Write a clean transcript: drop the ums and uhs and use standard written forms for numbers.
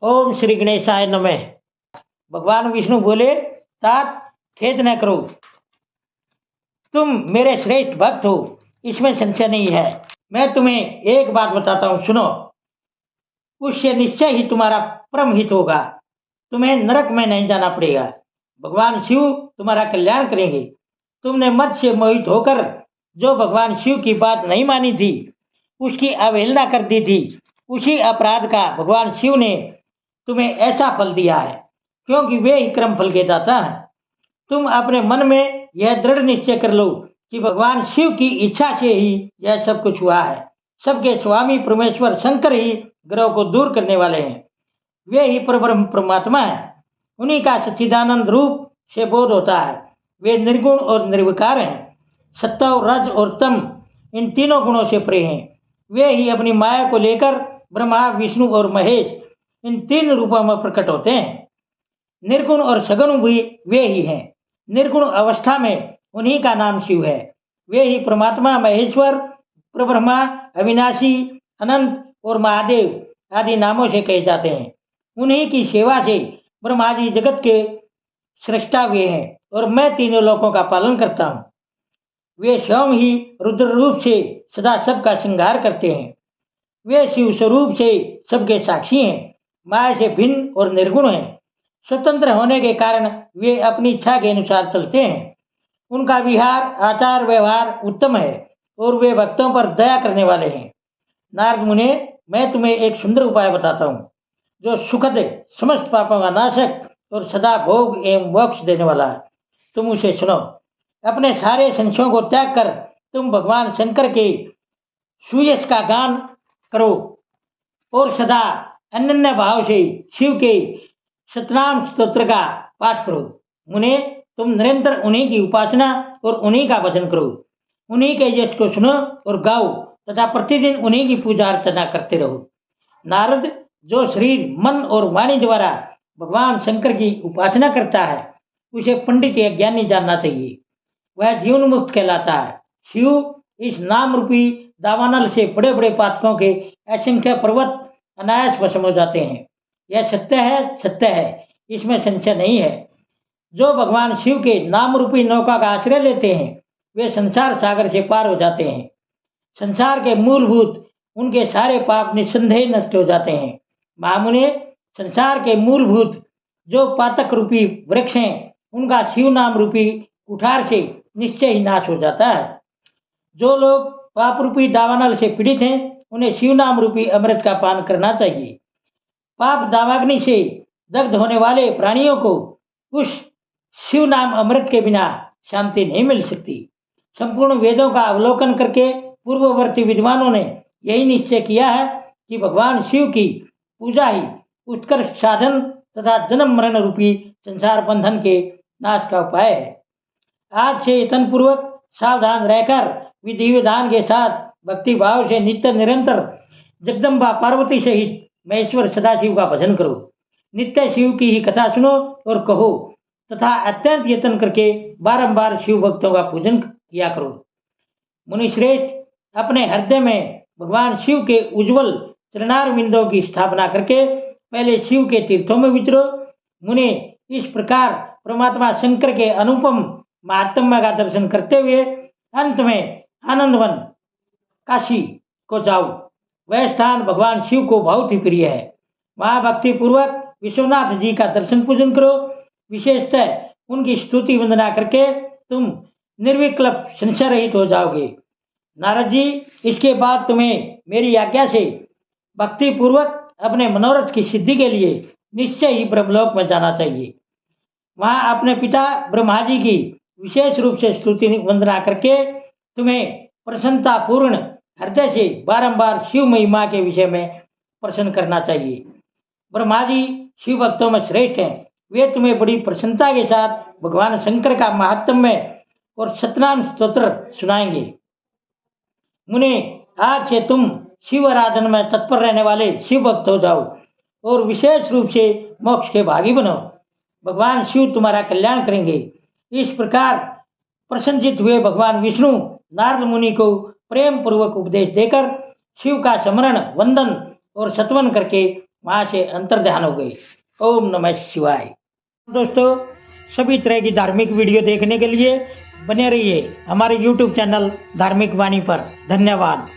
ओम श्री गणेशाय नमः। भगवान विष्णु बोले, तात खेद न करो, तुम मेरे श्रेष्ठ भक्त हो, इसमें संशय नहीं है। मैं तुम्हें एक बात बताता हूं, सुनो। उससे निश्चय ही तुम्हारा परम हित होगा, तुम्हें नरक में नहीं जाना पड़ेगा। भगवान शिव तुम्हारा कल्याण करेंगे। तुमने मत से मोहित होकर जो भगवान शिव की बात नहीं मानी थी, उसकी अवहेलना कर दी थी, उसी अपराध का भगवान शिव ने तुम्हें ऐसा फल दिया है, क्योंकि वे ही कर्म फल के दाता हैं। तुम अपने मन में यह दृढ़ निश्चय कर लो कि भगवान शिव की इच्छा से ही यह सब कुछ हुआ है। सबके स्वामी परमेश्वर शंकर ही ग्रह को दूर करने वाले हैं। वे ही परब्रह्म परमात्मा है। उन्हीं का सच्चिदानंद रूप से बोध होता है। वे निर्गुण और निर्विकार हैं। सत्व, रज और तम, इन तीनों गुणों से परे हैं। वे ही अपनी माया को लेकर ब्रह्मा, विष्णु और महेश, इन तीन रूपों में प्रकट होते हैं। निर्गुण और सगुण भी वे ही हैं। निर्गुण अवस्था में उन्हीं का नाम शिव है। वे ही परमात्मा, महेश्वर, प्रब्रह्मा, अविनाशी, अनंत और महादेव आदि नामों से कहे जाते हैं। उन्हीं की सेवा से ब्रह्मा जी जगत के सृष्टा हुए हैं और मैं तीनों लोकों का पालन करता हूँ। वे स्वयं ही रुद्र रूप से सदा सबका श्रृंगार करते हैं। वे शिव स्वरूप से सबके साक्षी हैं। माया से भिन्न और निर्गुण हैं। स्वतंत्र होने के कारण वे अपनी इच्छा के अनुसार चलते हैं। उनका विहार, आचार, व्यवहार उत्तम है और वे भक्तों पर दया करने वाले हैं। नारद मुने, मैं तुम्हें एक सुंदर उपाय बताता हूँ, जो सुखद, समस्त पापों का नाशक और सदा भोग एवं मोक्ष देने वाला है। तुम उसे सुनो। अपने सारे संशयों को त्याग कर तुम भगवान शंकर के सुयश का गान करो और सदा अनन्य भाव से शिव के सतनाम स्तोत्र का पाठ करो। मुने, तुम निरंतर उन्हीं की उपासना और उन्हीं का भजन करो। उन्हीं के यश को सुनो और गाओ तथा प्रतिदिन उन्हीं की पूजा अर्चना करते रहो। नारद, जो शरीर, मन और वाणी द्वारा भगवान शंकर की उपासना करता है, उसे पंडित या ज्ञानी जानना चाहिए। वह जीवन मुक्त कहलाता है। शिव इस नाम रूपी दावानल से बड़े बड़े पातकों के असंख्य पर्वत अनायास भस्म हो जाते हैं। यह सत्य है, सत्य है, इसमें संशय नहीं है। जो भगवान शिव के नाम रूपी नौका का आश्रय लेते हैं, वे संसार सागर से पार हो जाते हैं। संसार के मूलभूत उनके सारे पाप निस्संदेह नष्ट हो जाते हैं। महामुने, संसार के मूलभूत जो पातक रूपी वृक्ष हैं, उनका शिव नाम रूपी कुठार से निश्चय ही नाश हो जाता है। जो लोग पाप रूपी दावानल से पीड़ित हैं, उन्हें शिव नाम रूपी अमृत का पान करना चाहिए। पाप दावाग्नि से दग्ध होने वाले प्राणियों को उस शिव नाम अमृत के बिना शांति नहीं मिल सकती। संपूर्ण वेदों का अवलोकन करके पूर्ववर्ती विद्वानों ने यही निश्चय किया है कि भगवान शिव की पूजा ही उत्कर्ष साधन तथा जन्म मरण रूपी संसार बंधन के नाश का उपाय है। आज से यत्न पूर्वक सावधान रहकर विधि विधान के साथ भक्ति भाव से नित्य निरंतर जगदम्बा पार्वती सहित महेश्वर सदाशिव का भजन करो। नित्य शिव की ही कथा सुनो और कहो तथा अत्यंत यत्न करके बारंबार शिव भक्तों का पूजन किया करो। मुनिश्रेष्ठ, अपने हृदय में भगवान शिव के उज्जवल चरणार बिंदों की स्थापना करके पहले शिव के तीर्थों में विचरो। मुनि, इस प्रकार परमात्मा शंकर के अनुपम महात्म्य का दर्शन करते हुए अंत में आनंदवन काशी को जाओ। वह स्थान भगवान शिव को बहुत ही प्रिय है। वहां भक्ति पूर्वक विश्वनाथ जी का दर्शन पूजन करो। विशेषतः उनकी स्तुति वंदना करके तुम निर्विकल्प संशय रहित हो जाओगे। नारद जी, इसके बाद तुम्हें मेरी आज्ञा से भक्ति पूर्वक अपने मनोरथ की सिद्धि के लिए निश्चय ही ब्रह्मलोक में जाना चाहिए। वहां अपने पिता ब्रह्मा जी की विशेष रूप से स्तुति वंदना करके तुम्हें प्रसन्नता पूर्ण हृदय से बारंबार शिव महिमा के विषय में प्रश्न करना चाहिए। ब्रह्मा जी शिव भक्तों में श्रेष्ठ हैं। वे तुम्हें बड़ी प्रसन्नता के साथ भगवान शंकर का महात्म्य और सतनाम स्तोत्र सुनाएंगे। मुने, आज से तुम शिव आराधन में तत्पर रहने वाले शिव भक्त हो जाओ और विशेष रूप से मोक्ष के भागी बनो। भगवान शिव तुम्हारा कल्याण करेंगे। इस प्रकार प्रसन्नचित हुए भगवान विष्णु नारद मुनि को प्रेम पूर्वक उपदेश देकर शिव का स्मरण, वंदन और सत्वन करके वहां से अंतर ध्यान हो गई। ओम नमः शिवाय। दोस्तों, सभी तरह की धार्मिक वीडियो देखने के लिए बने रहिए हमारे YouTube चैनल धार्मिक वाणी पर। धन्यवाद।